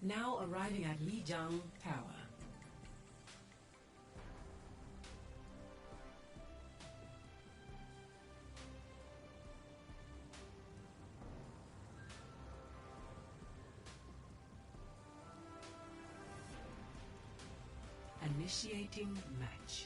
Now arriving at Lijiang Tower. Initiating match.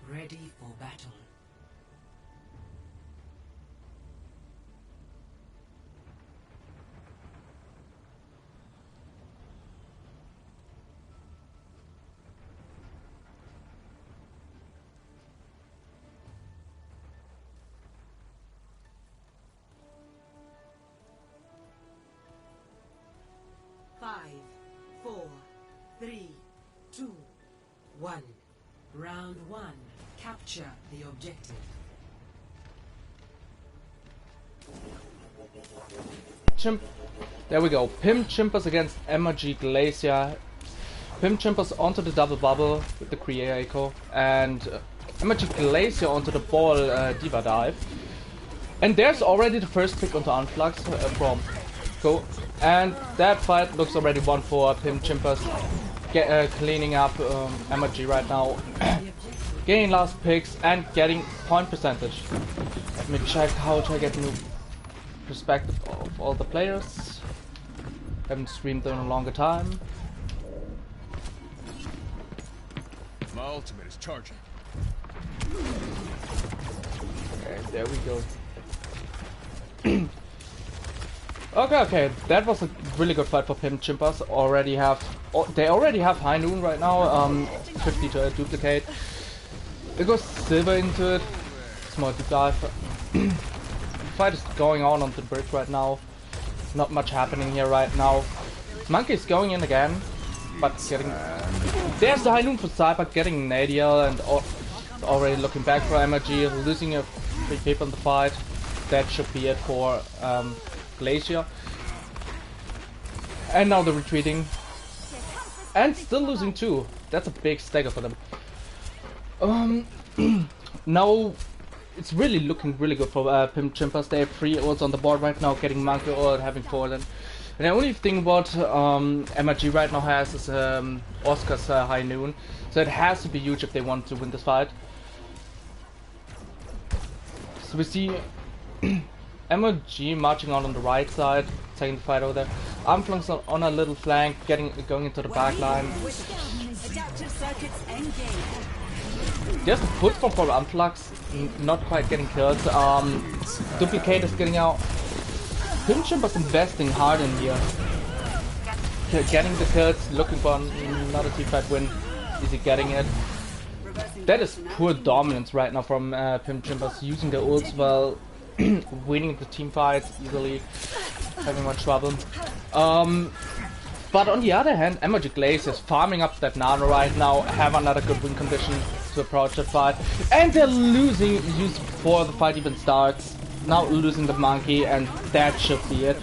Ready for battle. Five, 4, 3, 2, 1. Round 1. Capture the objective. There we go. Pimp chimpers against MRG Glacier. Pimp chimpers onto the double bubble with the Creator Echo, and MRG Glacier onto the ball Diva Dive. And there's already the first pick onto Unflux from Go. And that fight looks already won for Pimp chimpers. Cleaning up MRG right now. Getting last picks and getting point percentage. Let me check how to get new perspective of all the players. Haven't streamed in a longer time. My ultimate is charging. Okay, there we go. Okay, that was a really good fight for Pimp chimpers. They already have High Noon right now. 50 to duplicate. It goes Silver into it. Small deep dive. Fight is going on the bridge right now. Not much happening here right now. Monkey's going in again, but getting. There's the High Noon for Cyber, getting Nadia and already looking back for MRG, losing a free people in the fight. That should be it for Glacier. And now they're retreating. And still losing 2. That's a big stagger for them. Now it's really looking really good for Pimp chimpers. They have 3 ults on the board right now, getting Monkey ult, having fallen. And the only thing what MRG right now has is Oscar's High Noon, so it has to be huge if they want to win this fight. So we see MRG marching on the right side, taking the fight over there. Armflux on a little flank, going into the back line. There's a football for Unflux, not quite getting killed. Duplicate is getting out. Pimp chimpers investing hard in here. Getting the kills, looking for another teamfight win. Is he getting it? That is poor dominance right now from Pimp chimpers, using the ults well, winning the team fights easily, having much trouble. But on the other hand, MRG Glacier is farming up that nano right now, have another good win condition to approach that fight. And they're losing use before the fight even starts. Now losing the Monkey, and that should be it.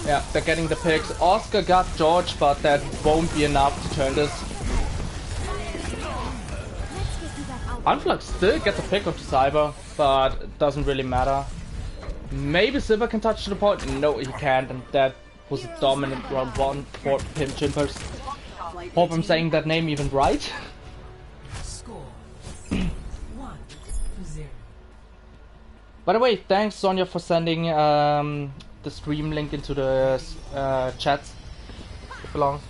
Yeah, they're getting the picks. Oscar got George, but that won't be enough to turn this. Unflux still gets a pick onto Cyber, but it doesn't really matter. Maybe Silver can touch the point? No, he can't, and that was a dominant round 1 for Pimp chimpers. Hope I'm saying that name even right. Score 1-0. By the way, thanks Sonia for sending the stream link into the chat. It belongs.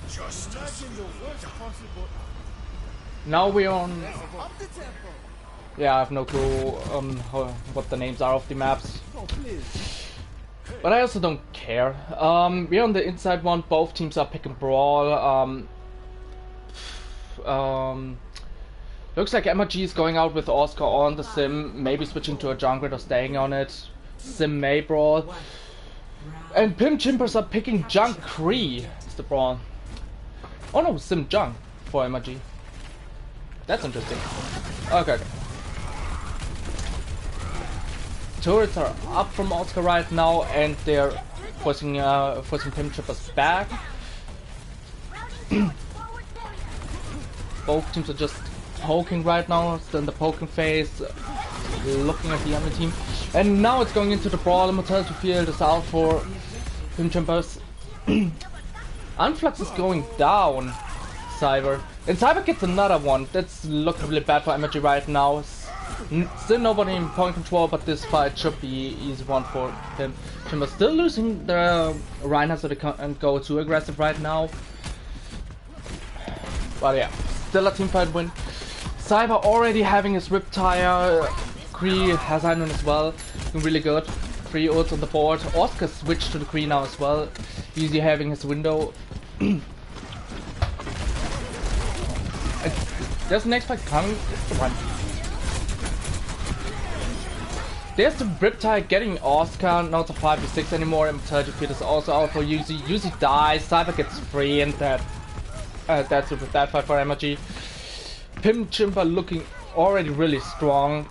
Now we're on. Yeah, I have no clue what the names are of the maps. But I also don't care. We're on the inside one. Both teams are pick and brawl. Looks like MRG is going out with Oscar on the sim, maybe switching to a jungler or staying on it. Sim may brawl. And Pimp chimpers are picking Junk Cree. It's the brawl. Oh no, Sim Junk for MRG. That's interesting. Okay. Turrets are up from Oscar right now, and they're forcing pimp chippers back. Both teams are just poking right now, still in the poking phase, looking at the enemy team. And now it's going into the brawl. Mortality field is out for pimp chippers. Unflux is going down. Cyber. And Cyber gets another one. That's looking really bad for MRG right now. Still nobody in point control, but this fight should be easy one for him. Chimba still losing the Reinhardt, so they can't go too aggressive right now. But yeah, still a team fight win. Cyber already having his Riptire. Kree has Iron as well. Looking really good. 3 ults on the board. Oscar switched to the Kree now as well. Easy having his window. There's the next fight coming. It's the one. There's the Riptide getting Oscar, not a 5v6 anymore, and Mortality Field is also out for Yuzi. Yuzi dies, Cyber gets free, and that's it with that fight for MRG. Pimp Chimper looking already really strong.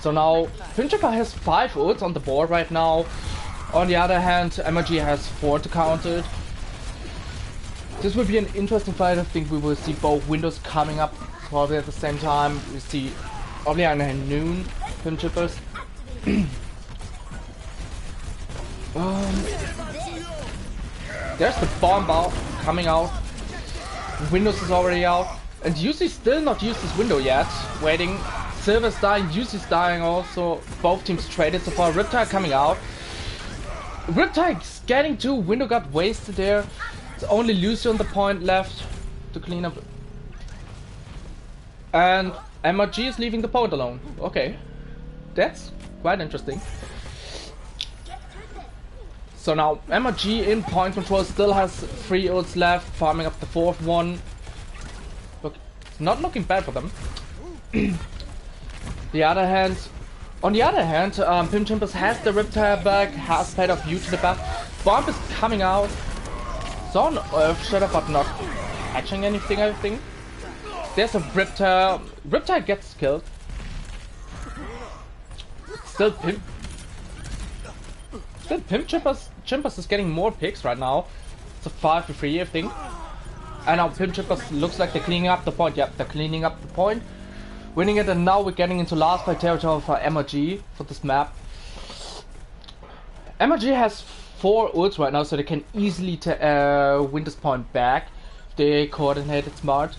So now, Pimp Chimper has 5 ults on the board right now. On the other hand, MRG has 4 to counter it. This will be an interesting fight. I think we will see both windows coming up probably at the same time. We see Obviously and noon pimp chippers. There's the bomb out coming out. Windows is already out. And Yuzi still not used this window yet. Waiting. Silver's dying, Yuzi's dying also. Both teams traded so far. Riptide coming out. Riptide's getting 2. Window got wasted there. It's only Lucy on the point left to clean up. And MRG is leaving the point alone. Okay. That's quite interesting. So now MRG in point control still has 3 ults left, farming up the 4th one. Look, it's not looking bad for them. On the other hand, Pimp Chimpers has the Riptire back, has paid off view to the back. Bomb is coming out. So an Earth Shatter, but not catching anything, I think. There's a Riptire. Riptire gets killed. Still Pimp Chimpers is getting more picks right now. It's a 5v3, I think. And now Pimp Chimpers looks like they're cleaning up the point. Yep, they're cleaning up the point. Winning it, and now we're getting into last fight territory for MRG for this map. MRG has 4 ults right now, so they can easily win this point back if they coordinate it smart.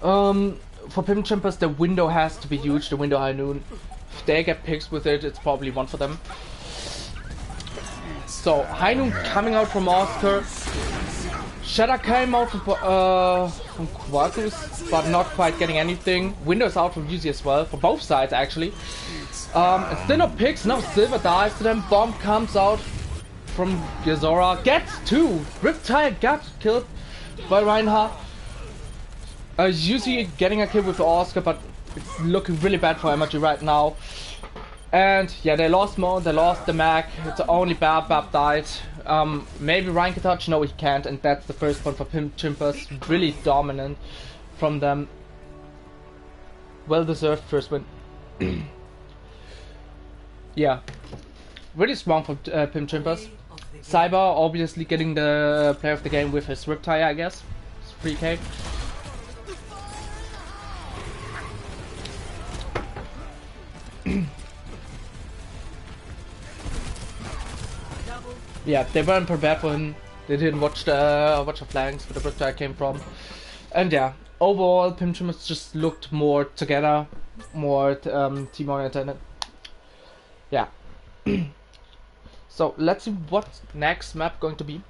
For Pimp Chimpers, the window has to be huge, the window high noon. If they get picks with it, it's probably one for them. So, high noon coming out from Oscar. Shadow came out from Quarkus, but not quite getting anything. Windows out from Yuzi as well, for both sides actually. And still no picks, now Silver dies to them. Bomb comes out from Gezora, gets 2. Riptide got killed by Reinhardt. Yuzi getting a kill with Oscar, but it's looking really bad for MRG right now. And yeah, they lost more, they lost the Mac. It's only Bab died. Maybe Ryan can touch, no he can't, and that's the first point for Pimp Chimpers. Really dominant from them. Well deserved first win. Yeah, really strong for Pimp Chimpers. Cyber obviously getting the player of the game with his Riptire, I guess. It's 3k. Yeah, they weren't prepared for him. They didn't watch the flanks where the Riptide came from. And yeah, overall Pimp Chimpers just looked more together, more team oriented. Yeah. So let's see what next map going to be.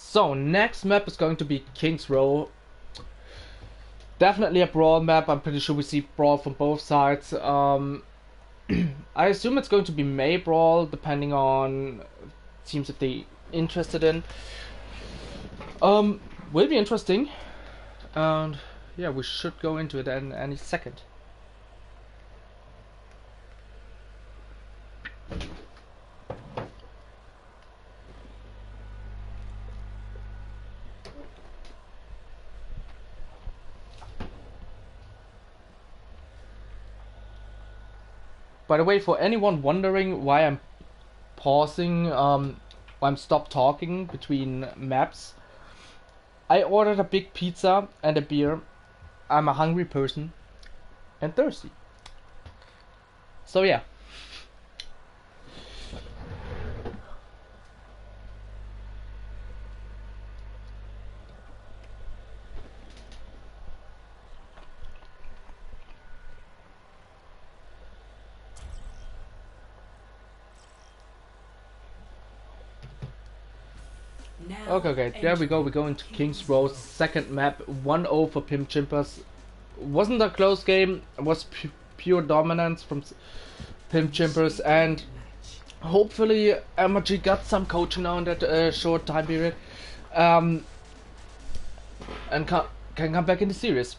So next map is going to be King's Row. Definitely a brawl map. I'm pretty sure we see brawl from both sides. I assume it's going to be May brawl, depending on teams that they interested in. Will be interesting, and yeah, we should go into it in any second. By the way, for anyone wondering why I'm pausing, I'm stopped talking between maps, I ordered a big pizza and a beer. I'm a hungry person and thirsty. So yeah. Okay, there we go. We go into King's Row, second map, 1-0 for Pimp Chimpers. Wasn't a close game. It was pure dominance from Pimp Chimpers, and hopefully MRG got some coaching now in that short time period, and can come back in the series.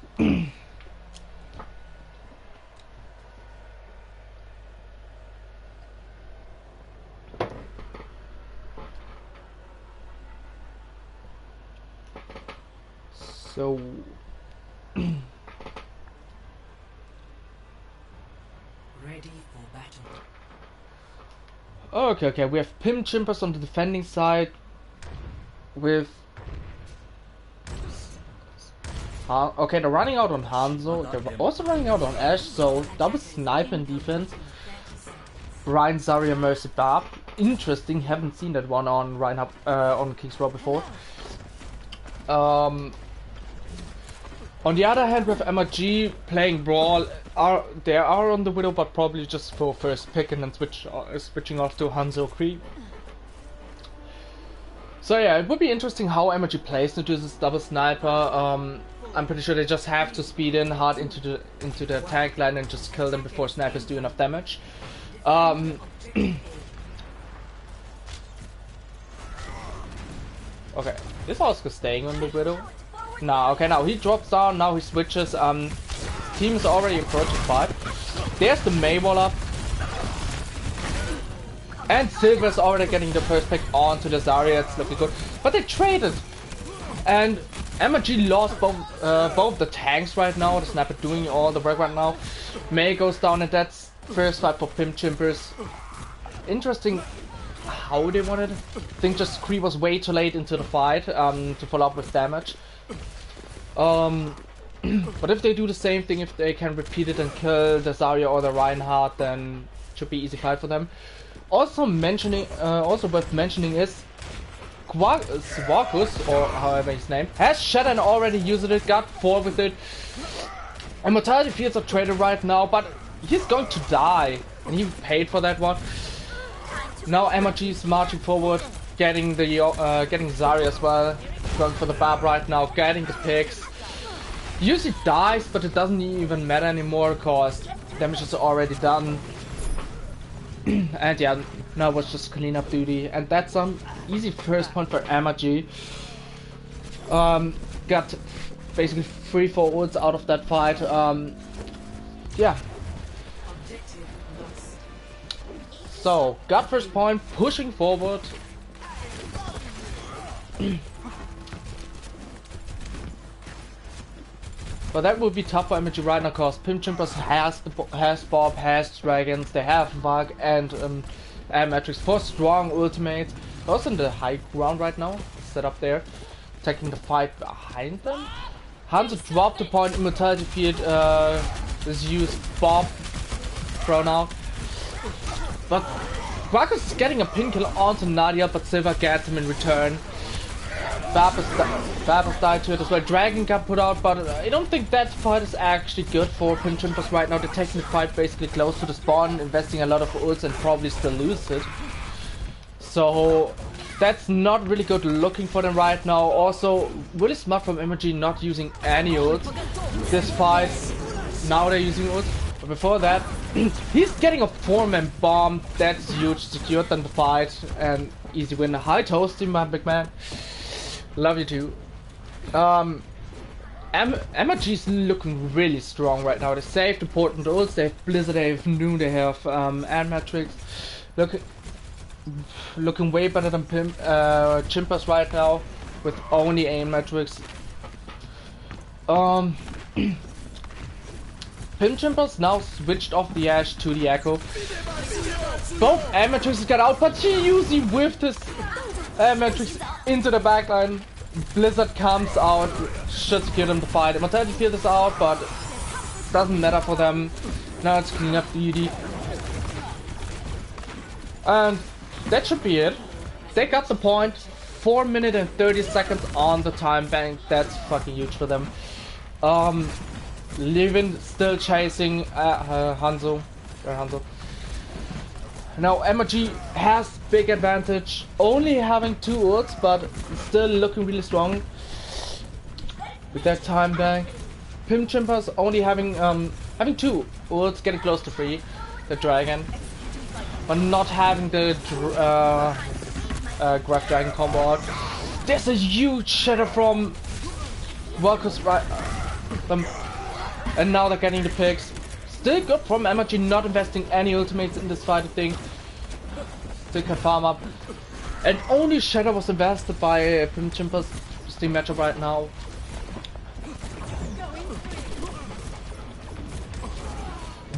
So ready for battle. okay, we have Pimp Chimpers on the defending side with okay, they're running out on Hanzo, they're also running out on Ash, so double sniper in defense. Ryan, Zarya, Mercy, Barb. Interesting, haven't seen that one on on King's Row before. On the other hand, with MRG playing Brawl, they are on the Widow, but probably just for first pick and then switching off to Hanzo Kree. So yeah, it would be interesting how MRG plays into this double sniper. I'm pretty sure they just have to speed in hard into the tank line and just kill them before snipers do enough damage. Okay, is Oscar staying on the Widow? Nah, okay, now he drops down, now he switches. Team is already approaching 5. There's the Maywaller. And Silver's already getting the first pick onto the Zarya, it's looking good. But they traded! And MRG lost both the tanks right now, the sniper doing all the work right now. May goes down, and that's first fight for Pimp Chimpers. Interesting how they wanted. I think just Kree was way too late into the fight to follow up with damage. But if they do the same thing, if they can repeat it and kill the Zarya or the Reinhardt, then it should be easy fight for them. Also worth mentioning is Swarkus, or however his name, has Shatter and already used it, got 4 with it. Immortality Fields are traded right now, but he's going to die, and he paid for that one. Now MRG is marching forward, getting Zarya as well, going for the Barb right now, getting the picks. Usually dies, but it doesn't even matter anymore because damage is already done. And yeah, now it's just cleanup duty, and that's an easy first point for MRG. Got basically 3-4 ults out of that fight. Yeah. So, got first point, pushing forward. But that would be tough for MRG right now, because Pimp Chimpers has Bob, has Dragons, they have Varg and Matrix, 4 strong ultimates. They're also in the high ground right now, set up there, taking the fight behind them. Hanzo dropped the point, Immortality Field is used, Bob thrown out. But Vargas is getting a pin kill onto Nadia, but Silver gets him in return. Babas died to it as well. Dragon got put out, but I don't think that fight is actually good for Pimp Chimpers right now. They're taking the fight basically close to the spawn, investing a lot of ults and probably still lose it. So That's not really good looking for them right now. Also, really smart from MRG not using any ults. This fight, now they're using ults. But before that, he's getting a 4-man bomb. That's huge. Secured them the fight. And easy win. High toasting, my big man. Love you too. MRG's looking really strong right now. They saved important ults. They have Blizzard, they have Noon, they have and Matrix. Looking way better than Pimp, Chimpers right now with only aim Matrix. Pimp Chimpers now switched off the Ash to the Echo. Both Matrixes got out, but he usually whiffed his Matrix into the backline. Blizzard comes out, should secure them the fight. Immortality Field is out, but doesn't matter for them. Now it's cleaning up duty. And that should be it. They got the point. 4 minutes and 30 seconds on the time bank. That's fucking huge for them. Levin still chasing Hanzo. Now MRG has big advantage, only having 2 ults, but still looking really strong with that time bank. Pimp Chimpers only having 2 ults, getting close to 3. The dragon, but not having the Graph Dragon combo out. There's a huge shadow from Walker's right, and now they're getting the picks. Still good from MRG not investing any ultimates in this fight, I think. Still can farm up. And only Shadow was invested by Pimp Chimpers. Interesting matchup right now.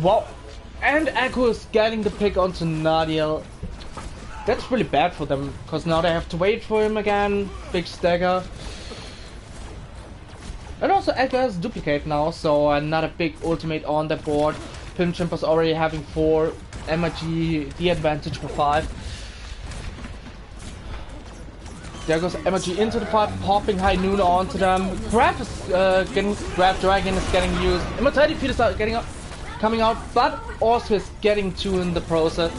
Wow. And Echo is getting the pick onto Nadiel. That's really bad for them, because now they have to wait for him again. Big stagger. And also Echo has duplicate now, so another big ultimate on the board. Pimp Chimpers already having 4, MRG the advantage for 5. There goes MRG into the fight, popping High Noon onto them. Grab Dragon is getting used. Immortality Field is coming out, but Oscar is getting 2 in the process.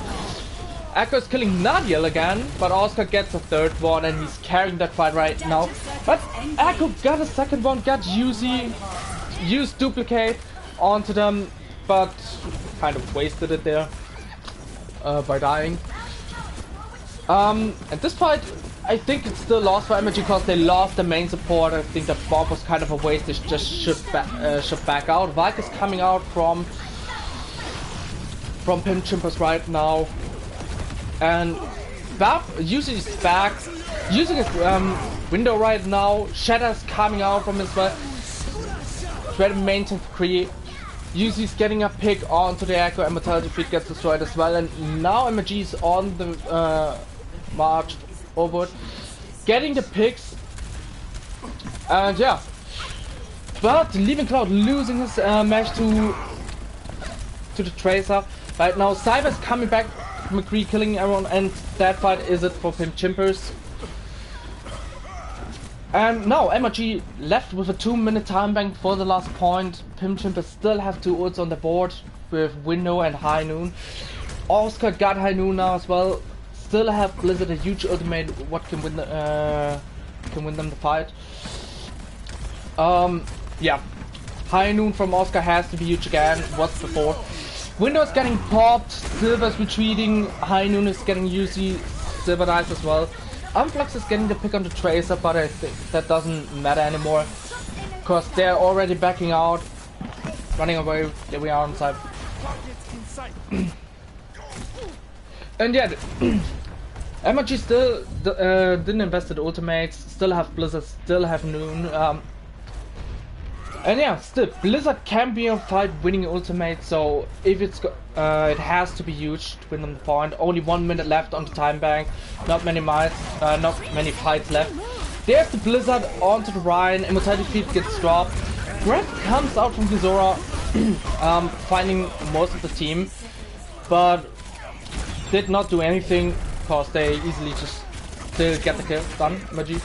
Echo is killing Nadiel again, but Oscar gets a 3rd one and he's carrying that fight right now. But Echo got a 2nd one, got used duplicate onto them, but kind of wasted it there by dying. And this fight, I think it's still lost for MRG because they lost the main support. I think that bomb was kind of a waste. They just should back out. Valk is coming out from Pimp Chimpers right now. And Bab using his back, using his window right now. Shadow's coming out from his back. Trying to maintain free. Uzi's getting a pick onto the Echo, and Mortality Field gets destroyed as well. And now MRG is on the march forward, getting the picks. And yeah, but Leaving Cloud losing his match to the Tracer. Right now, Cyber's coming back. McCree killing everyone, and that fight is it for Pimp Chimpers. And now MRG left with a 2-minute time bank for the last point. Pimp Chimpers still have 2 ults on the board with Window and High Noon. Oscar got High Noon now as well. Still have Blizzard a huge ultimate. What can win them the fight? Yeah, High Noon from Oscar has to be huge again. What's before? Window is getting popped, Silver's retreating, High Noon is getting UC, Silver dies as well. Unflux is getting the pick on the Tracer, but I think that doesn't matter anymore. Because they're already backing out, running away. There we are on side. And yeah, MRG still didn't invest in ultimates, still have Blizzard, still have Noon. And yeah, still, Blizzard can be a fight winning ultimate, so if it has to be huge to win on the point. Only 1 minute left on the time bank, not many fights left. There's the Blizzard onto the Ryan, Immortality Field gets dropped. Greg comes out from Gizora, finding most of the team, but did not do anything, because they easily just still get the kill done, MRG.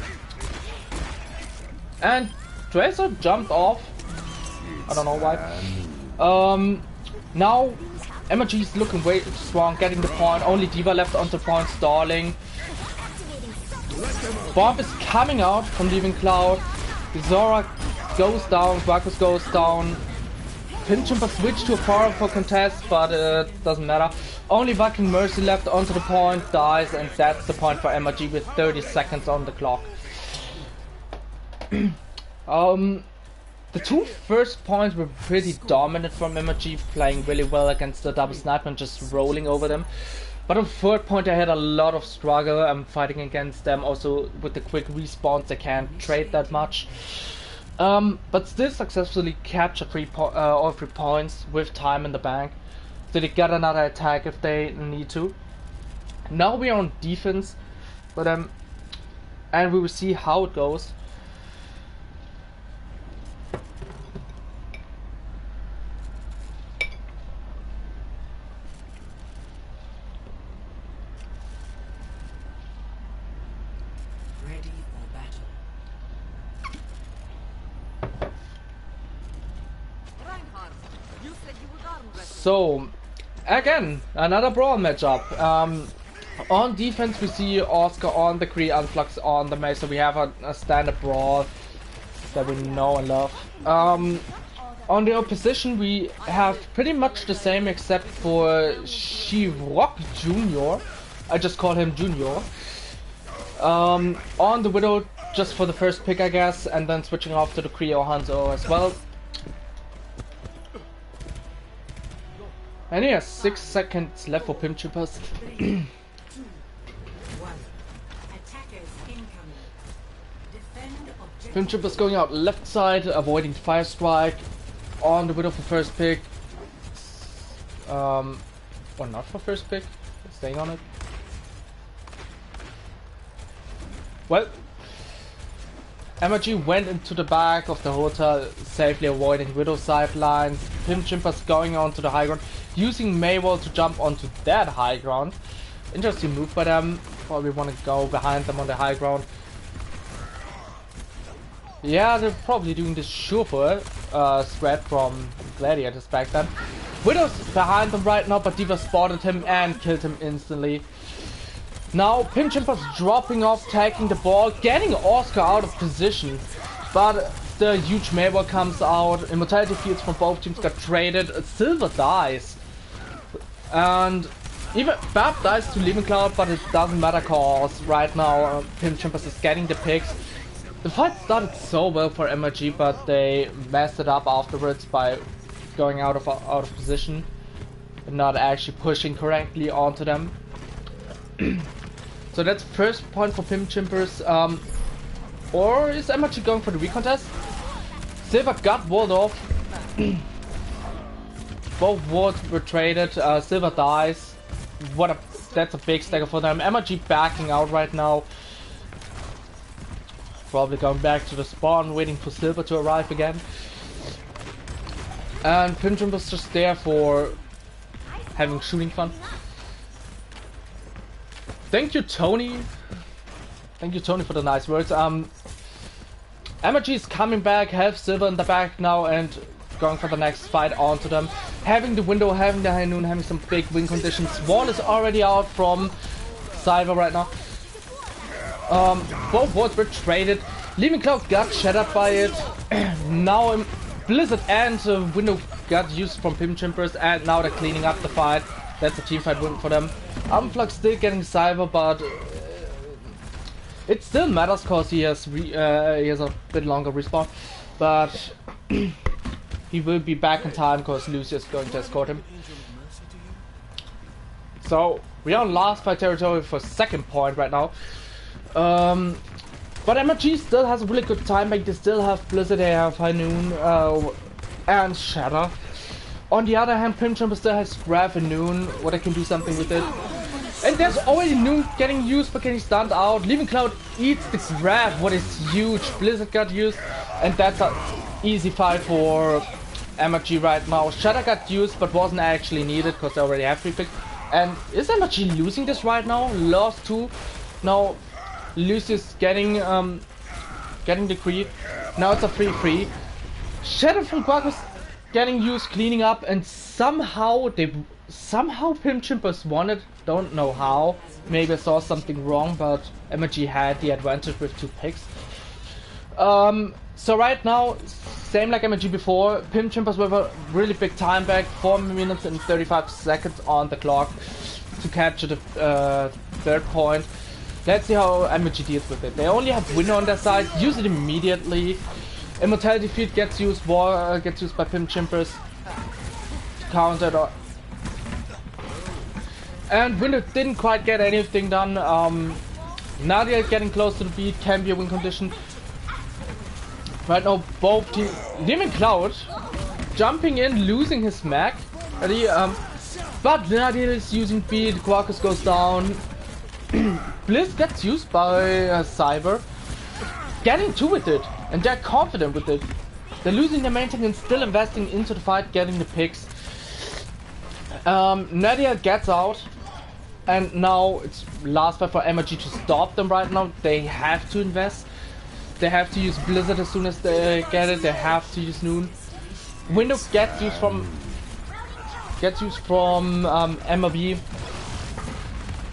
And Tracer jumped off. I don't know why. Now MRG is looking way strong, getting the point. Only Diva left on the point, stalling. Bomb is coming out from leaving Cloud. Zora goes down, Quackus goes down. Pinchimper switched to a powerful contest, but it doesn't matter. Only Viking Mercy left onto the point, dies, and that's the point for MRG with 30 seconds on the clock. The two first points were pretty dominant from MRG, playing really well against the double sniper and just rolling over them. But on third point I had a lot of struggle. I'm fighting against them. Also with the quick respawns they can't trade that much. But still successfully captured all 3 points with time in the bank. So they got another attack if they need to. Now we are on defense, but and we will see how it goes. So, again, another brawl matchup. On defense we see Oscar on the Kree, Unflux on the Mace, so we have a standard brawl that we know and love. On the opposition we have pretty much the same except for Shivrock Jr. I just call him Junior. On the Widow just for the first pick I guess, and then switching off to the Kree or Hanzo as well. And he has 6 seconds left for pimp chimpers. Pimp chimpers going out left side, avoiding fire strike. On the Widow for first pick. Or not for first pick. Staying on it. Well, MRG went into the back of the hotel, safely avoiding Widow sidelines. Pimp chimpers going onto the high ground, using Maywall to jump onto that high ground. Interesting move by them. Probably want to go behind them on the high ground. Yeah, they're probably doing this Surfer threat from Gladiators back then. Widow's behind them right now, but Diva spotted him and killed him instantly. Now Pimp Chimper's dropping off, taking the ball, getting Oscar out of position, but the huge Maywall comes out. Immortality fields from both teams got traded. Silver dies, and even Bab dies to Living Cloud, but it doesn't matter cause right now Pimp Chimpers is getting the picks. The fight started so well for MRG, but they messed it up afterwards by going out of position and not actually pushing correctly onto them. So that's first point for Pimp Chimpers. Or is MRG going for the recontest? Silver got walled off. Both walls were traded. Silver dies. That's a big stagger for them. MRG backing out right now. Probably going back to the spawn, waiting for Silver to arrive again. And Pimp Chimpers just there for having shooting fun. Thank you, Tony. Thank you, Tony, for the nice words. MRG is coming back, have Silver in the back now, and going for the next fight onto them. Having the window, having the high noon, having some big win conditions. Wall is already out from Cyber right now. Both walls were traded. Living Cloud got shattered by it. Now Blizzard and window got used from Pimp Chimpers, and now they're cleaning up the fight. That's a team fight win for them. Flux still getting Cyber, but it still matters because he has a bit longer respawn. But he will be back in time because Lucy is going to escort him. So we are on last fight territory for second point right now. But MRG still has a really good time bank. They still have Blizzard, they have High Noon and Shatter. On the other hand, Pimp Chimper still has Graph and Noon, where they can do something with it. And there's already Noon getting used but getting stunned out. Living Cloud eats the Graph, what is huge. Blizzard got used, and that's an easy fight for MRG right now. Shatter got used but wasn't actually needed because they already have 3 picks. And is MRG losing this right now? Lost 2. Now Lucius getting the creep. Now it's a 3-3. Shadow from Quackus getting used, cleaning up, and somehow Pimp Chimpers won it. Don't know how. Maybe I saw something wrong, but MRG had the advantage with 2 picks. So right now, same like MRG before, Pimp Chimpers with a really big time back, 4 minutes and 35 seconds on the clock to capture the 3rd point. Let's see how MRG deals with it. They only have window on their side, use it immediately. Immortality Field gets used by Pimp Chimpers to counter it. And window didn't quite get anything done. Nadia getting close to the beat can be a win condition. Right now, both teams. Demon Cloud jumping in, losing his mag. But Nadia is using beat. Quarkus goes down. Bliss gets used by Cyber. Getting 2 with it, and they're confident with it. They're losing their main tank and still investing into the fight, getting the picks. Nadia gets out. And now it's last fight for MRG to stop them right now. They have to invest. They have to use Blizzard as soon as they get it. They have to use Noon. Window gets used from MLB.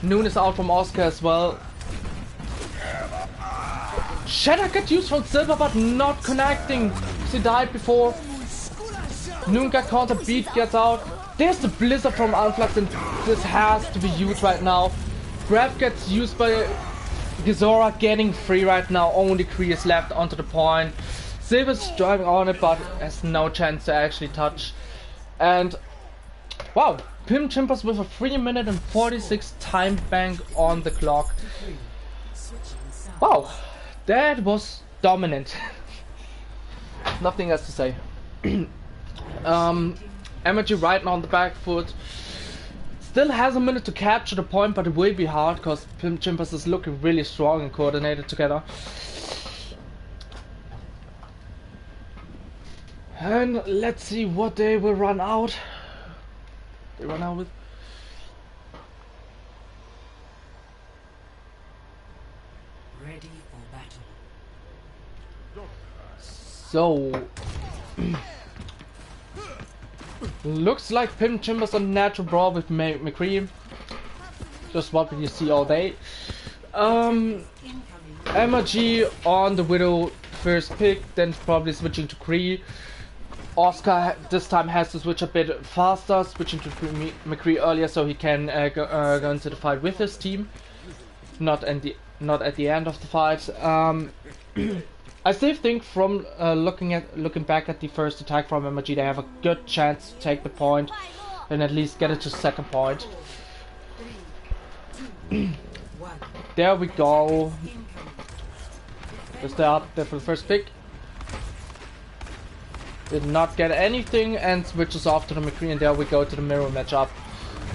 Noon is out from Oscar as well. Shadow gets used from Silver but not connecting. She died before. Noon got counter, Beat gets out. There's the Blizzard from Unflux and this has to be used right now. Grab gets used by Gizora, getting free right now. Only Kree is left onto the point. Silver's driving on it but has no chance to actually touch. And wow, Pimp Chimpers with a 3 minute and 46 time bank on the clock. Wow, that was dominant. Nothing else to say. MRG right now on the back foot. Still has a minute to capture the point, but it will be hard because Pimp Chimpers is looking really strong and coordinated together. And let's see what they will run out. They run out with. Ready for battle. So looks like Pimp Chimpers on natural brawl with McCree. Just what you see all day. MRG on the Widow first pick, then probably switching to Kree. Oscar this time has to switch a bit faster, switching to McCree earlier so he can go into the fight with his team. Not at the end of the fight. I still think from looking back at the first attack from MRG, they have a good chance to take the point and at least get it to 2nd point. There we go. Just up there for the first pick. Did not get anything and switches off to the McCree, and there we go to the mirror matchup.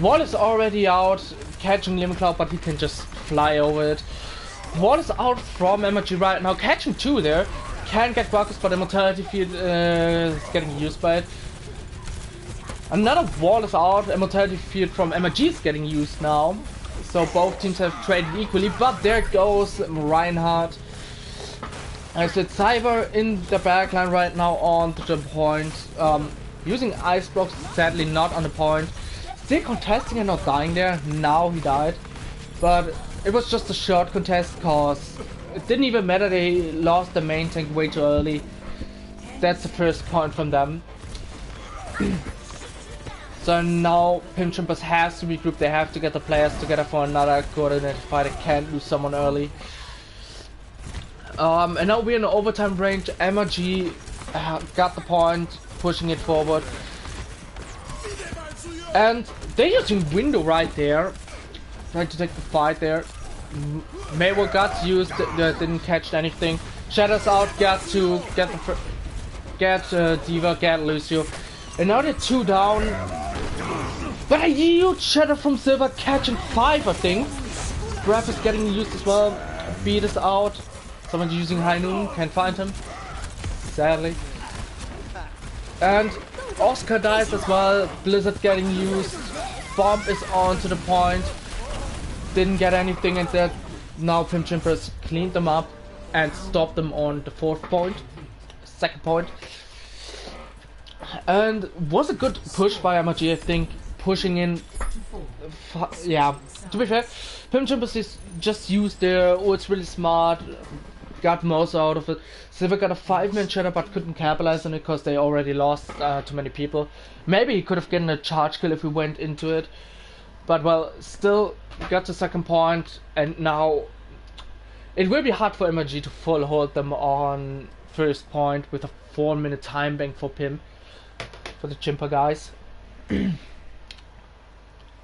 Wall is already out, catching Lemon Cloud, but he can just fly over it. Wall is out from MRG right now, catching 2 there. Can get Quarkus, but Immortality Field is getting used by it. Another wall is out, Immortality Field from MRG is getting used now. So both teams have traded equally, but there goes Reinhardt. I said Cyber in the backline right now on the point. Using Ice Blocks, sadly not on the point. Still contesting and not dying there. Now he died. But it was just a short contest because it didn't even matter, they lost the main tank way too early. That's the first point from them. So now Pimp Chimpers has to regroup, they have to get the players together for another coordinated fight, they can't lose someone early. And now we're in the overtime range, MRG got the point, pushing it forward. And they're using Window right there. Trying to take the fight there. Mayweather got used, didn't catch anything. Shadows out, got to get Diva, get Lucio. And now they're 2 down. But a huge Shadow from Silver catching 5, I think. Graph is getting used as well. Beat is out. Someone's using High Noon, can't find him. Sadly. And Oscar dies as well. Blizzard getting used. Bomb is on to the point. Didn't get anything, and that now Pimp Chimpers cleaned them up and stopped them on the 4th point. 2nd point. And was a good push by MRG, I think, pushing in. Yeah, to be fair, Pimp Chimpers is just used their ults really smart, got most out of it. Silver got a 5-man shatter but couldn't capitalize on it because they already lost too many people. Maybe he could have gotten a charge kill if we went into it. But well, still got the second point, and now it will be hard for MRG to full hold them on first point with a 4-minute time bank for Pimp, for the Chimper guys.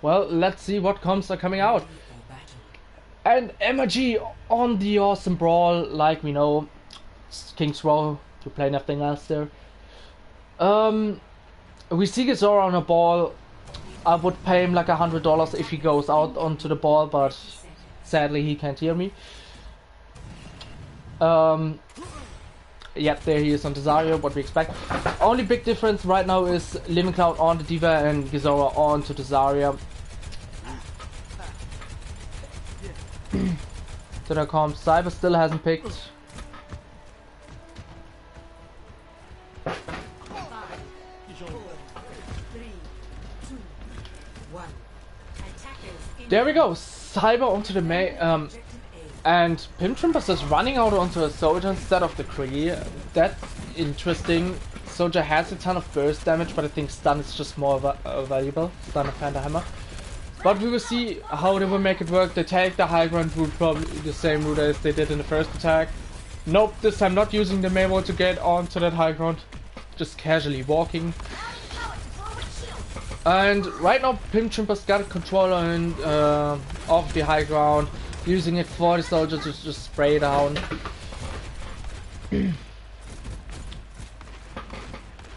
Well, let's see what comps are coming out. And MRG on the awesome brawl, like we know, King's Row, to play nothing else there. We see Gazora on a ball. I would pay him like $100 if he goes out onto the ball, but sadly he can't hear me. Yep, there he is on Desario, what we expect. Only big difference right now is Living Cloud on the Diva and Gazora on to Desario. So there comes Cyber, still hasn't picked. There we go, Cyber onto the main, and Pimp Chimpers is running out onto a Soldier instead of the Kree. That's interesting. Soldier has a ton of burst damage, but I think stun is just more valuable. Stun of Panda Hammer. But we will see how they will make it work. They take the high ground route, probably the same route as they did in the first attack. Nope, this time not using the main wall to get onto that high ground. Just casually walking. And right now Pimp Chimpers got a controller and off the high ground, using it for the soldiers to just spray down.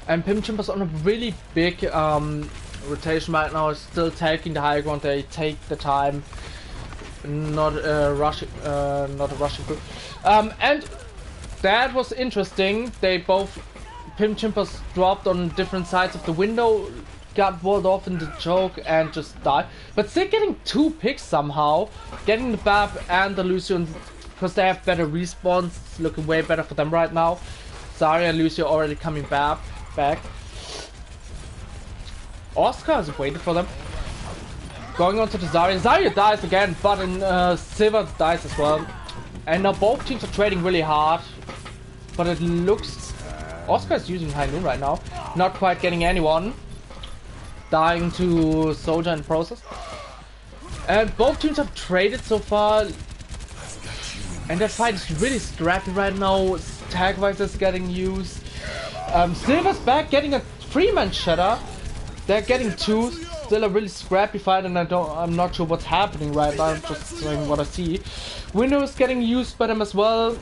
And Pimp Chimpers on a really big rotation right now, is still taking the high ground. They take the time, not rushing through. And that was interesting. They both, Pimp Chimpers dropped on different sides of the window, got walled off in the choke and just died. But still getting 2 picks somehow, getting the Bab and the Lucio, because they have better respawns. It's looking way better for them right now. Zarya and Lucio already coming back. Oscar has waited for them. Going on to the Zarya. Zarya dies again, but Silver dies as well. And now both teams are trading really hard. But it looks... Oscar is using High Noon right now. Not quite getting anyone. Dying to Soldier in process. And both teams have traded so far. And that fight is really scrappy right now. Tag-wise is getting used. Silver's back getting a 3-man shatter. They're getting 2. Still a really scrappy fight, and I'm not sure what's happening right now. I'm just saying what I see. Window is getting used by them as well.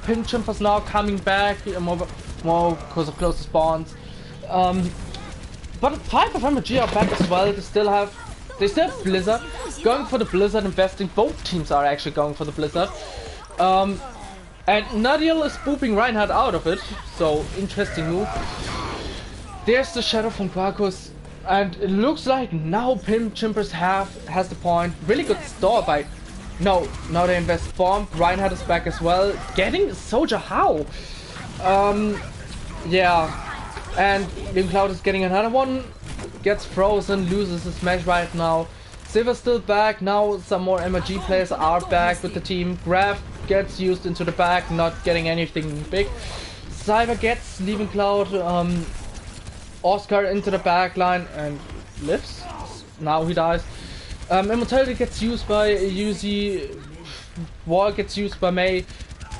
Pimp Chimpers now coming back more because of closer spawns. But 5 of MRG are back as well. They still have Blizzard. Going for the Blizzard, investing. Both teams are actually going for the Blizzard. And Nadiel is booping Reinhardt out of it. So interesting move. There's the shadow from Quarkus. And it looks like now Pimp Chimpers has the point. Really good store by... No, now they invest Bomb. Reinhardt is back as well. Getting Soldier how? Yeah. And Living Cloud is getting another one. Gets frozen, loses his match right now. Silver's still back. Now some more MRG players are back with the team. Graf gets used into the back, not getting anything big. Cyber gets Living Cloud. Oscar into the back line and lives. Now he dies. Immortality gets used by Yuzi. Wall gets used by Mei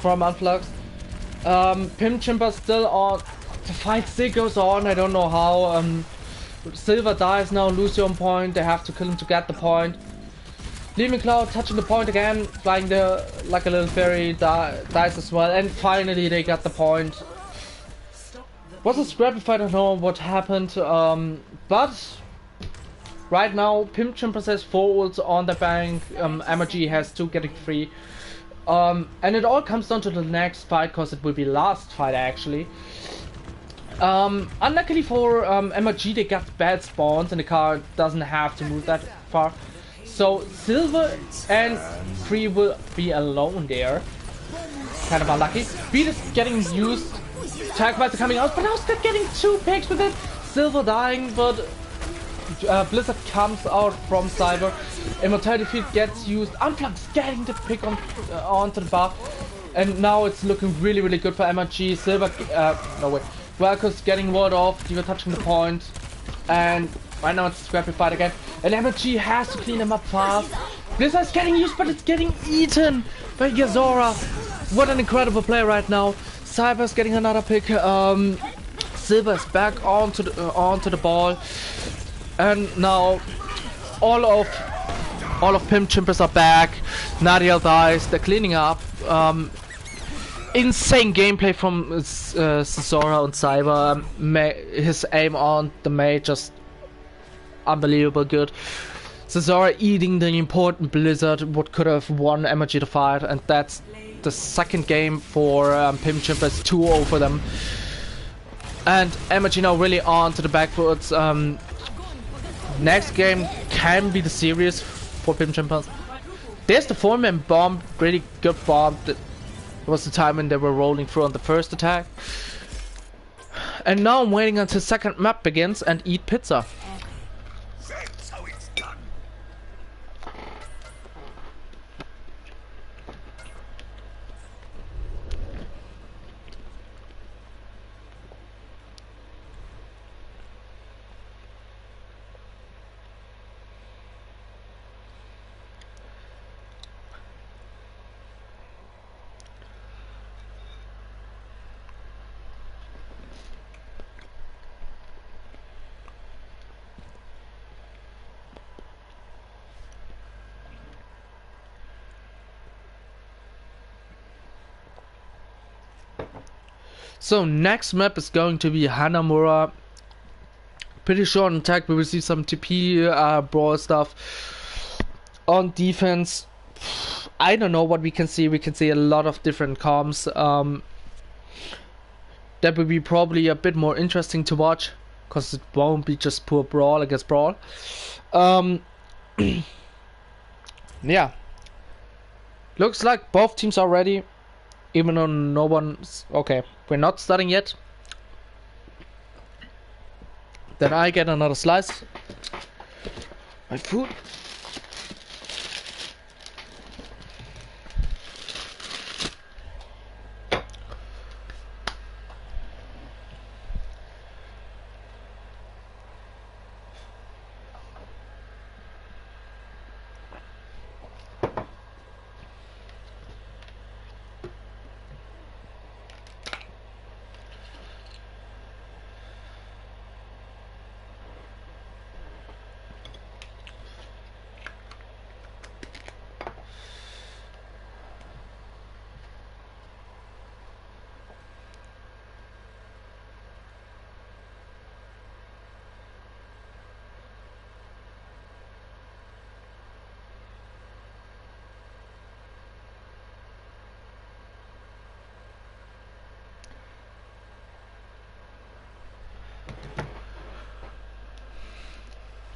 from Unflux. Pimp Chimper still on. The fight still goes on. I don't know how. Silver dies now. Lucio on point. They have to kill him to get the point. Living Cloud touching the point again. Flying there like a little fairy. Dies as well. And finally they got the point. Was a scrappy fight, I don't know what happened, but right now Pimp Chimpers has 4 ults on the bank, MRG has 2 getting free, and it all comes down to the next fight, because it will be last fight actually. Unluckily for MRG, they got bad spawns and the car doesn't have to move that far, so Silver and Free will be alone there. Kind of unlucky. Beat is getting used. Tag fights are coming out, but now still getting 2 picks with it. Silver dying, but Blizzard comes out from Cyber. Immortality Field gets used. Unflux getting the pick onto the buff. And now it's looking really, really good for MRG. Silver, no way. Dwalker's getting walled off. Diva touching the point. And right now it's a scrappy fight again. And MRG has to clean him up fast. Blizzard's getting used, but it's getting eaten by Yazora. What an incredible play right now. Cyber's getting another pick. Silver's back onto the ball. And now all of Pimp Chimpers are back. Nadiel dies. They're cleaning up. Insane gameplay from Zora and Cyber. His aim on the mate just unbelievable good. Zora eating the important Blizzard, what could have won MRG the fight, and that's the second game for Pimp Chimpers, 2-0 for them. And MRG now really on to the back foot. Next game can be the series for Pimp Chimpers. There's the 4-man bomb, really good bomb. That was the time when they were rolling through on the first attack. And now I'm waiting until second map begins and eat pizza. So next map is going to be Hanamura. Pretty sure on attack we will see some TP brawl stuff. On defense, I don't know what we can see. We can see a lot of different comms. That will be probably a bit more interesting to watch, because it won't be just pure brawl against brawl. Yeah, looks like both teams are ready. Even though no one's... Okay, we're not starting yet. Then I get another slice. My food.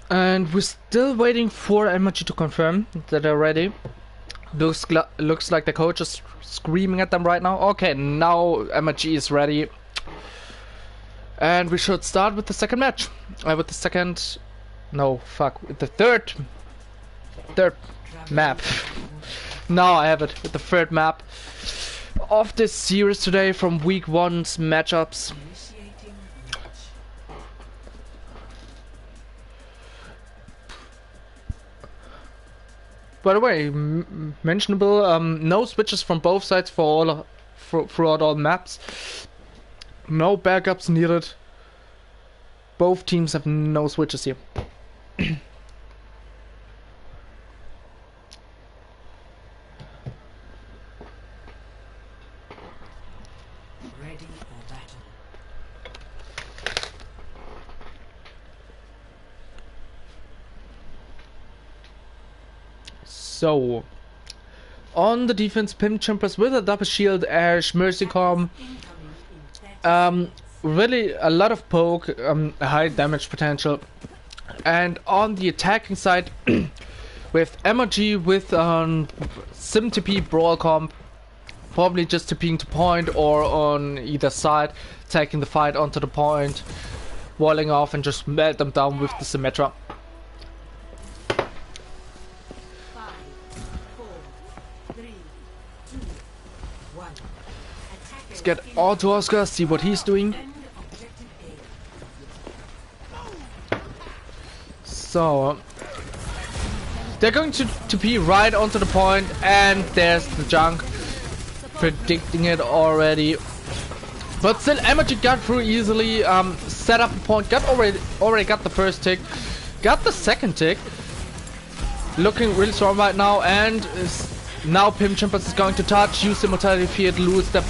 And we're still waiting for MRG to confirm that they're ready. Looks like the coach is screaming at them right now. Okay, now MRG is ready. And we should start with the second match. With the second... No, fuck. With the third map. Now I have it. With the third map of this series today from week 1's matchups. By the way, mentionable, no switches from both sides for throughout all maps. No backups needed. Both teams have no switches here. Ready for battle. So, on the defense, Pimp Chimpers with a double shield, Ash, Mercycom. Really a lot of poke, high damage potential. And on the attacking side, with MRG with SimTP Brawl comp, probably just TPing to point or on either side, taking the fight onto the point, walling off and just melt them down with the Symmetra. 5, 4, 3, 2, 1. Let's get on to Oscar, see what he's doing. So they're going to be right onto the point, and there's the junk, predicting it already. But still, MRG got through easily. Set up the point, already got the first tick, got the second tick. Looking really strong right now, and now Pimp Chimpers is going to touch, use the Mortality Field, lose the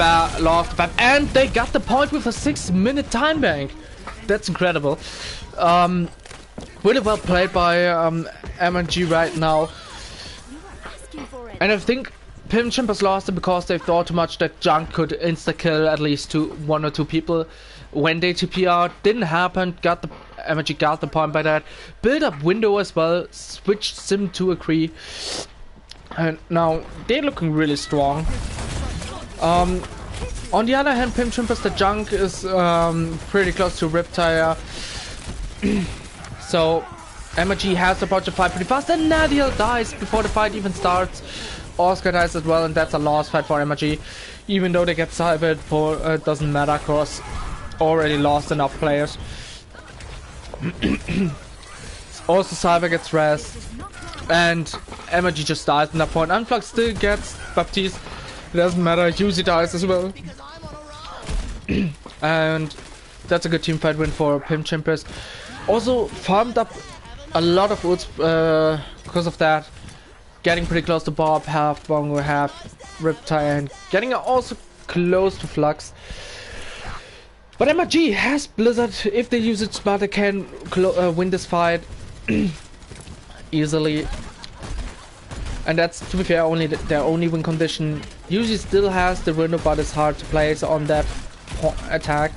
lost the BAM, and they got the point with a 6-minute time bank. That's incredible. Really well played by MRG right now. And I think Pimp Chimpers lost it because they thought too much that Junk could insta-kill at least one or two people when they TP out. Didn't happen, MRG got the point by that. Build up window as well, switched Sim to a Cree. And now they're looking really strong. On the other hand, Pimp Chimpers, the Junk is pretty close to Riptire. So MRG has to approach the fight pretty fast, and Nadia dies before the fight even starts. Oscar dies as well, and that's a lost fight for MRG. Even though they get cybered, it doesn't matter because already lost enough players. Also cyber gets rest, and MRG just dies in that point. Unflux still gets Baptiste, it doesn't matter, Yuzi dies as well. And that's a good teamfight win for Pimp Chimpers. Also farmed up a lot of ults because of that. Getting pretty close to Bob, half Bongo, half Riptire, and getting also close to Flux. But MRG has Blizzard. If they use it smart, they can win this fight easily. And that's, to be fair, only their only win condition. Usually still has the window, but it's hard to place on that attack.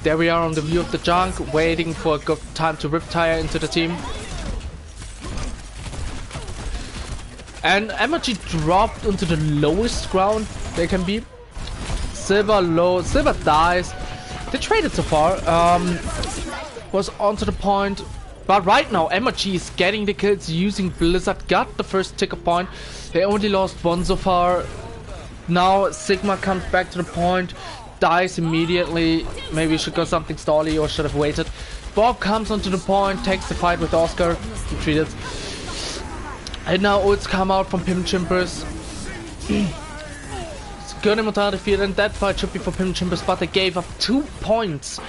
There we are on the view of the Junk, waiting for a good time to Riptire into the team. And MRG dropped into the lowest ground they can be. Silver dies. They traded so far. Was onto the point. But right now MRG is getting the kills using Blizzard. Got the first ticker point. They only lost one so far. Now Sigma comes back to the point. Dies immediately. Maybe should go something stally or should have waited. Bob comes onto the point, takes the fight with Oscar, retreated. And now ults come out from Pimp Chimpers. It's good Immortality Field, and that fight should be for Pimp Chimpers, but they gave up 2 points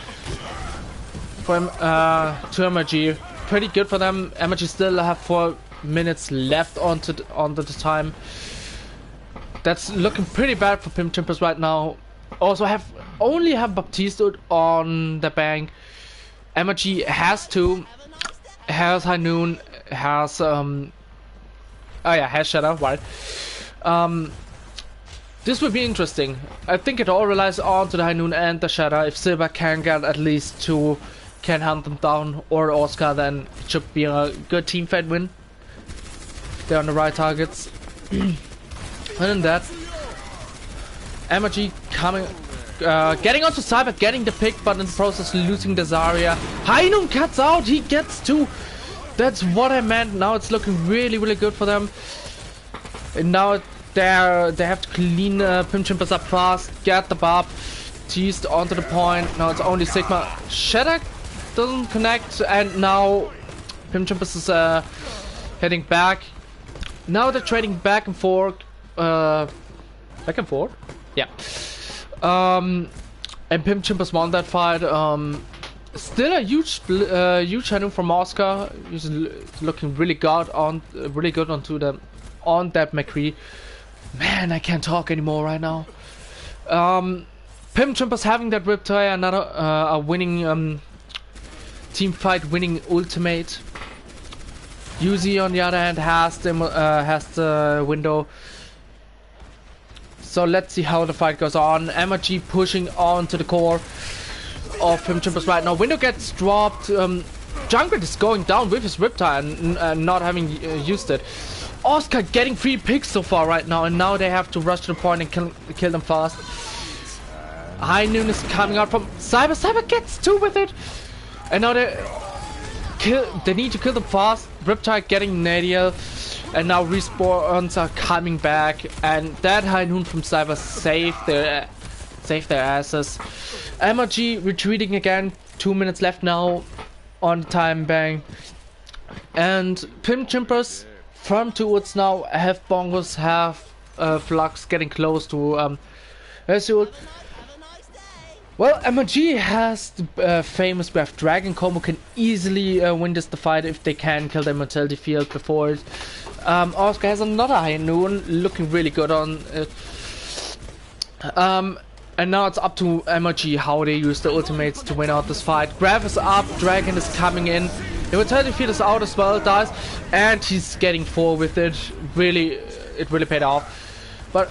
for to MRG. Pretty good for them. MRG still have 4 minutes left on the time. That's looking pretty bad for Pimp Chimpers right now. Also only have Baptiste on the bank. MRG has High Noon, has has Shadow, right? This will be interesting. I think it all relies on to the High Noon and the Shadow. If Silver can get at least 2, can hunt them down, or Oscar, then it should be a good team fight win. They're on the right targets. Other than that, MRG coming, getting onto Cyber, getting the pick, but in the process losing the Zarya. High Noon cuts out, he gets 2. That's what I meant. Now it's looking really, really good for them. And now they have to clean Pimp Chimpers up fast, get the Bob, teased onto the point. Now it's only Sigma. Shadak doesn't connect, and now Pimp Chimpers is heading back. Now they're trading back and forth. Back and forth? Yeah. And Pimp Chimpers won that fight. Still a huge channel from Oscar. He's looking really good on that McCree. Man, I can't talk anymore right now. Pimp Chimpers having that Riptire, another a winning team fight, winning ultimate. Yuzi on the other hand has the window. So let's see how the fight goes on. MRG pushing on to the core of Pimp Chimpers right now. Window gets dropped. Junkrat is going down with his Riptire and not having used it. Oscar getting 3 picks so far right now, and now they have to rush to the point and kill them fast. High Noon is coming out from Cyber. Cyber gets 2 with it, and now they need to kill them fast. Riptide getting Nadia, and now respawns are coming back, and that High Noon from Cyber saved their asses. MRG retreating again. 2 minutes left now on the time bank, and Pimp Chimpers from towards now have bongos, have flux getting close to Azul. Well, MRG has the famous graph Dragon combo, can easily win this fight if they can kill the Immortality Field before it. Oscar has another High Noon, looking really good on it. And now it's up to MRG how they use the ultimates to win out this fight. Graph is up, Dragon is coming in. Immortality Field is out as well, dies, and he's getting 4 with it. It really paid off. But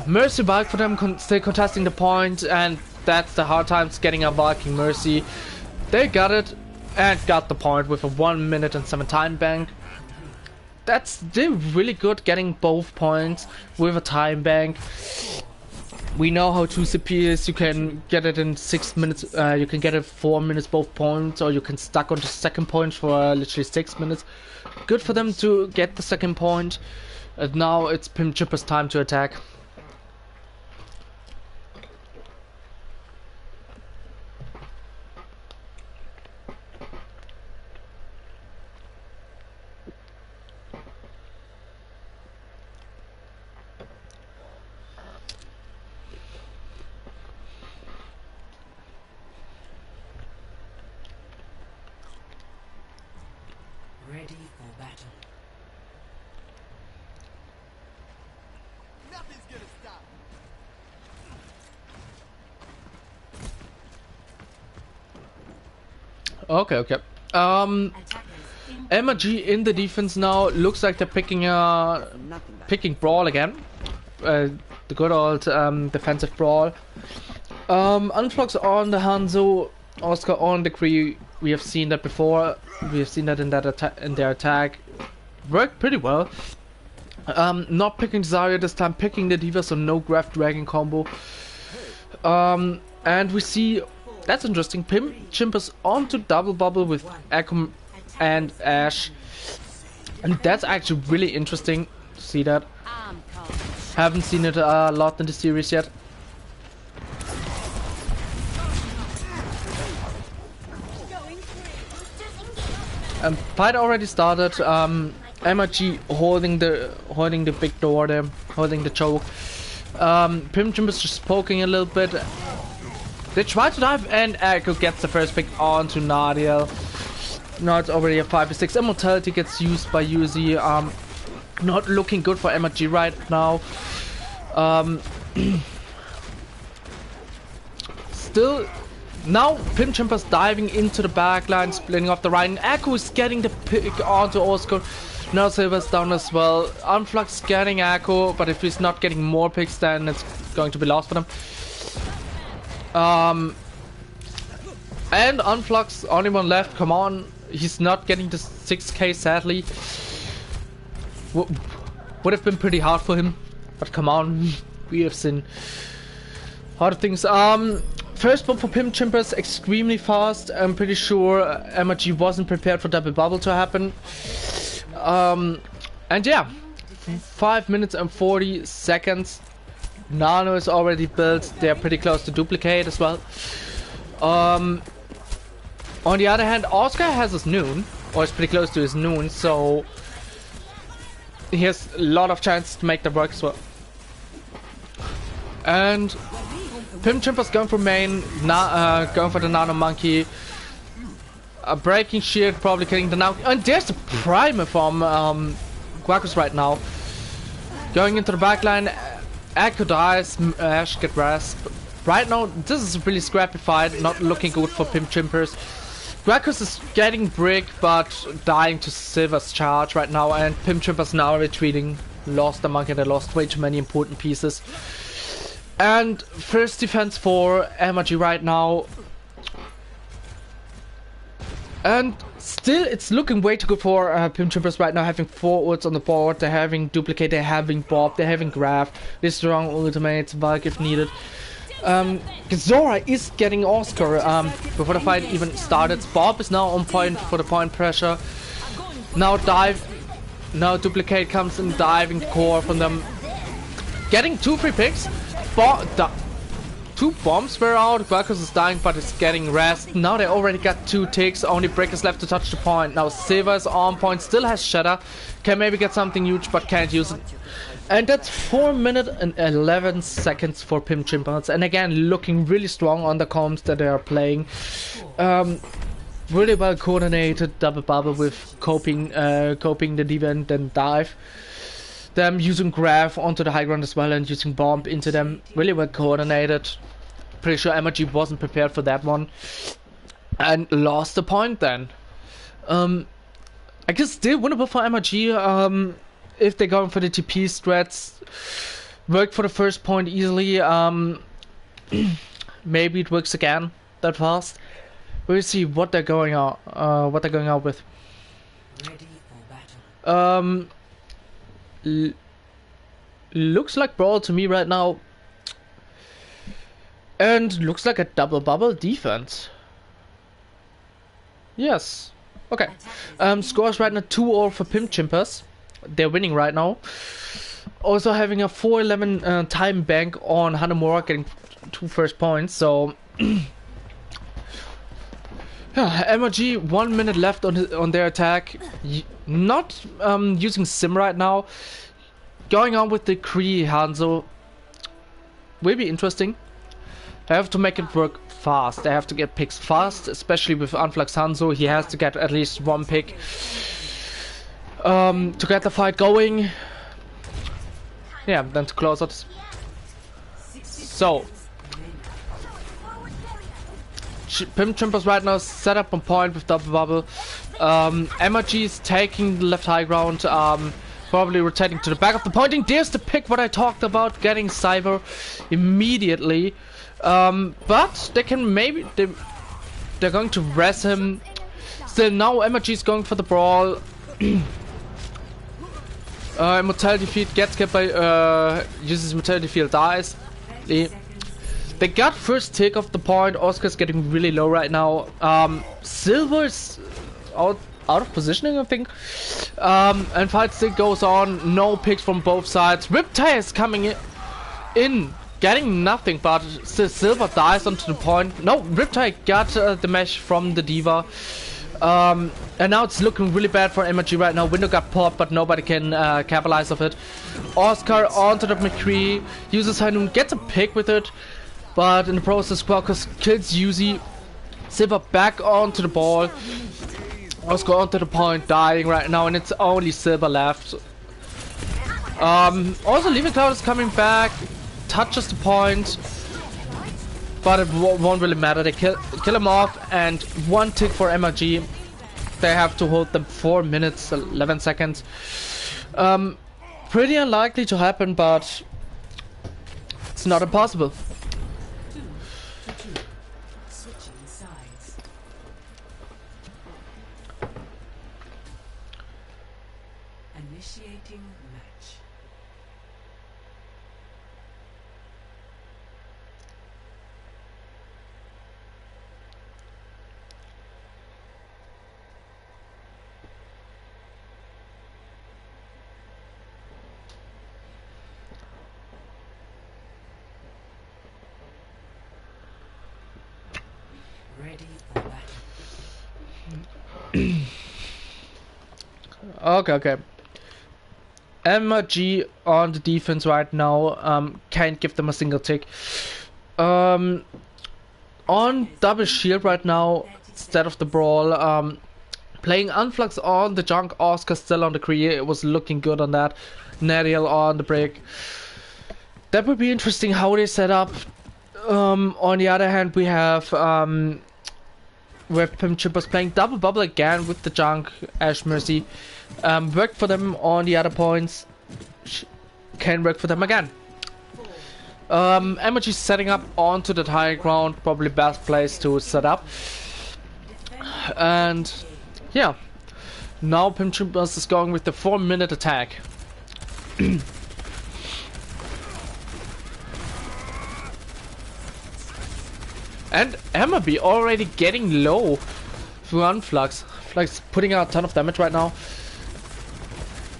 Mercy Bulk for them, still contesting the point, and that's the hard times getting a Bulking Mercy. They got it and got the point with a 1 minute and 7 time bank. They're really good getting both points with a time bank. We know how 2CP is. You can get it in 6 minutes. You can get it 4 minutes both points, or you can stuck on the second point for literally 6 minutes. Good for them to get the second point. And now it's Pimp Chipper's time to attack. Ready for battle. Nothing's gonna stop. Okay. MRG in the defense now. Looks like they're picking Brawl again. The good old defensive Brawl. Unflux on the Hanzo, Oscar on the Kree. We have seen that before. We have seen that in their attack. Worked pretty well. Not picking Zarya this time, picking the D.Va, so no Graph Dragon combo. And we see, that's interesting, Pimp Chimpers onto Double Bubble with Echo and Ash. And that's actually really interesting to see that. Haven't seen it a lot in the series yet. Fight already started. MRG holding the big door there, holding the choke. Pimp Jim is just poking a little bit. They try to dive, and Echo gets the first pick onto Nadiel. Now it's already a 5v6. Immortality gets used by Yuzi. Not looking good for MRG right now. Still. Now Pimp Chimpers diving into the backline, splitting off the right, and Echo is getting the pick onto Oscar. Now Silver's down as well. Unflux getting Echo, but if he's not getting more picks, then it's going to be lost for them. And Unflux, only one left, come on. He's not getting the 6k sadly. Would have been pretty hard for him, but come on, we have seen harder things. First one for Pimp Chimpers, extremely fast. I'm pretty sure MRG wasn't prepared for double bubble to happen. And yeah, 5 minutes and 40 seconds. Nano is already built. They're pretty close to duplicate as well. On the other hand, Oscar has his noon, or is pretty close to his noon, so he has a lot of chances to make that work as well. And Pimp Chimpers going for main, going for the Nano Monkey. A breaking shield, probably killing the now. And there's the primer from Quackus right now. Going into the backline, Echo dies, Ash get rest. Right now, this is a really scrappy fight, not looking good for Pimp Chimpers. Quackus is getting brick, but dying to Silver's charge right now, and Pimp Chimpers now retreating. Lost the monkey, they lost way too many important pieces. And first defense for MRG right now. And Still, it's looking way too good for Pimp Chimpers right now, having 4 ults on the board. They're having Duplicate, they're having Bob, they're having Graph, they're strong ultimates, Valk if needed. Zora is getting Oscar before the fight even started. Bob is now on point for the point pressure. Now dive. Now Duplicate comes in, diving core from them. Getting 2 free picks. 2 bombs were out. Marcus is dying, but it's getting rest. Now they already got 2 ticks. Only Breakers left to touch the point. Now Silver is on point. Still has Shatter. Can maybe get something huge, but can't use it. And that's 4 minutes and 11 seconds for Pimp Chimpers. And again, looking really strong on the comms that they are playing. Really well coordinated double bubble with coping the diva and then dive. Them using Graph onto the high ground as well and using Bomb into them. Really well coordinated. Pretty sure MRG wasn't prepared for that one. And lost the point then. I guess still winnable for MRG if they're going for the TP strats. Worked for the first point easily. Maybe it works again that fast. We'll see what they're going out with. Ready for battle. Looks like Brawl to me right now. And looks like a double bubble defense. Yes. Okay. Scores right now 2-0 for Pimp Chimpers. They're winning right now. Also having a 4-11 time bank on Hanamura, getting 2 first points. So yeah, MRG 1 minute left on their attack. Not using Sim right now. Going on with the Kree Hanzo will be interesting. They have to make it work fast. They have to get picks fast, especially with Unflux Hanzo. He has to get at least 1 pick to get the fight going. Yeah, then to close it. So Pimp Chimpers right now set up on point with double bubble. MRG is taking the left high ground, probably rotating to the back of the pointing. There's the pick what I talked about, getting Cyber immediately. But they can maybe they're going to rest him. Still now MRG is going for the brawl. Immortality field gets kept by uses immortality field, dies. They got first take of the point. Oscar's getting really low right now. Silver's out of positioning, I think. And fight still goes on. No picks from both sides. Riptide is coming in, getting nothing, but still Silver dies onto the point. No, Riptide got the mesh from the diva. And now it's looking really bad for MRG right now. Window got popped, but nobody can capitalize of it. Oscar onto the McCree, uses Hanum, gets a pick with it. But in the process, Qualcus kills Yuzi. Silver back onto the ball. Oscar onto the point, dying right now, and it's only Silver left. Also, Leaving Cloud is coming back, touches the point, but it won't really matter. They kill him off, and 1 tick for MRG. They have to hold them 4 minutes, 11 seconds. Pretty unlikely to happen, but it's not impossible. Initiating match. Ready for battle. Okay. MRG on the defense right now, can't give them a single tick. On double shield right now instead of the brawl. Playing Unflux on the junk, Oscar still on the Kree. It was looking good on that. Nadiel on the break. That would be interesting how they set up. On the other hand, we have Pimp Chimpers playing double bubble again with the junk Ash Mercy. Worked for them on the other points. Can work for them again. MRG setting up onto the high ground, probably best place to set up. And yeah. Now Pimp Chimpers is going with the 4-minute attack. And MRB already getting low through Unflux. Flux putting out a ton of damage right now.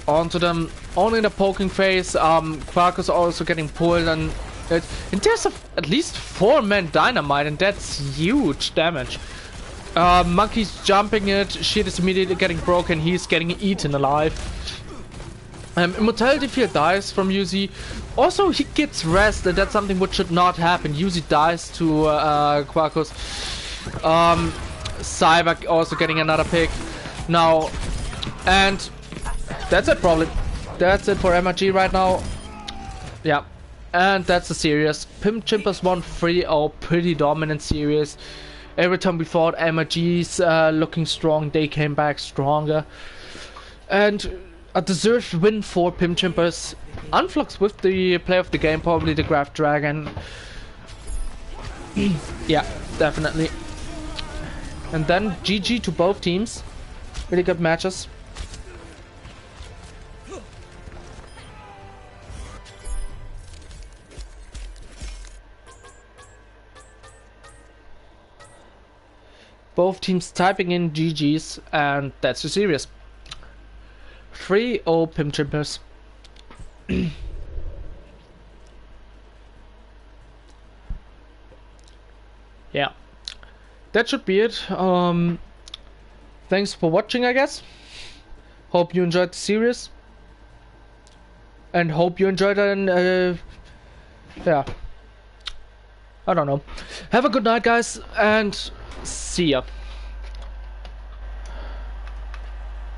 Onto them, only in the poking phase. Quarkus also getting pulled, and there's at least 4-man dynamite, and that's huge damage. Monkey's jumping it, shit is immediately getting broken, he's getting eaten alive. Immortality Field dies from Yuzi. Also, he gets rest, and that's something which should not happen. Yuzi dies to Quarkus. Cyber also getting another pick now, and that's it probably. That's it for MRG right now. Yeah, and that's the series. Pimp Chimpers won 3-0, pretty dominant series. Every time we thought MRG's looking strong, they came back stronger. And a deserved win for Pimp Chimpers. Unflux with the play of the game, probably the Graph Dragon. Yeah, definitely. And then GG to both teams. Really good matches. Both teams typing in GG's, and that's the series. 3-0 Pimp Chimpers. Yeah, that should be it. Thanks for watching, I guess. Hope you enjoyed the series, and hope you enjoyed it. Yeah, I don't know. Have a good night, guys, and see ya.